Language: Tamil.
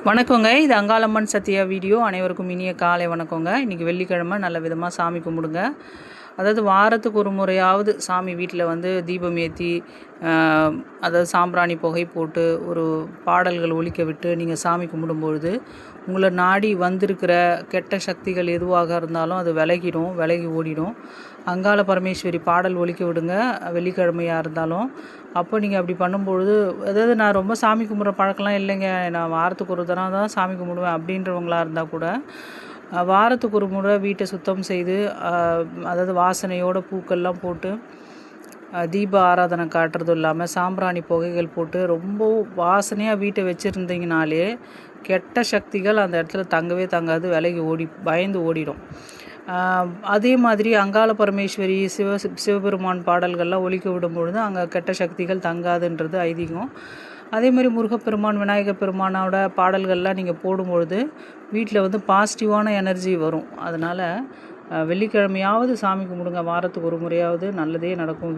வணக்கங்க. இது அங்காளம்மன் சத்யா வீடியோ. அனைவருக்கும் இனிய காலை வணக்கங்க. இன்றைக்கி வெள்ளிக்கிழமை நல்ல விதமாக சாமி கும்பிடுங்க. அதாவது வாரத்துக்கு ஒரு முறையாவது சாமி வீட்டில் வந்து தீபம் ஏற்றி அதாவது சாம்பிராணி புகை போட்டு ஒரு பாடல்கள் ஒலிக்க விட்டு நீங்கள் சாமி கும்பிடும்பொழுது உங்களை நாடி வந்திருக்கிற கெட்ட சக்திகள் எதுவாக இருந்தாலும் அது விலகி ஓடிடும். அங்காள பரமேஸ்வரி பாடல் ஒலிக்க விடுங்க வெள்ளிக்கிழமையாக இருந்தாலும். அப்போ நீங்கள் அப்படி பண்ணும்பொழுது, அதாவது நான் ரொம்ப சாமி கும்பிட்ற பழக்கம்லாம் இல்லைங்க, நான் வாரத்துக்கு ஒரு தடவை தான் சாமி கும்பிடுவேன் அப்படின்றவங்களா இருந்தால் கூட வாரத்துக்கு ஒரு முறை வீட்டை சுத்தம் செய்து அதாவது வாசனையோட பூக்கள்லாம் போட்டு தீப ஆராதனை காட்டுறதும் இல்லாமல் சாம்பிராணி புகைகள் போட்டு ரொம்ப வாசனையாக வீட்டை வச்சுருந்தீங்கனாலே கெட்ட சக்திகள் அந்த இடத்துல தங்கவே தங்காது, பயந்து ஓடிடும். அதே மாதிரி அங்காள பரமேஸ்வரி சிவபெருமான் பாடல்கள்லாம் ஒலிக்க விடும்பொழுது அங்கே கெட்ட சக்திகள் தங்காதுன்றது ஐதீகம். அதே மாதிரி முருகப்பெருமான் விநாயகர் பெருமானோட பாடல்கள்லாம் நீங்கள் போடும்பொழுது வீட்டில் வந்து பாசிட்டிவான எனர்ஜி வரும். அதனால் வெள்ளிக்கிழமையாவது சாமி கும்பிடுங்க, வாரத்துக்கு ஒரு முறையாவது நல்லதே நடக்கும்.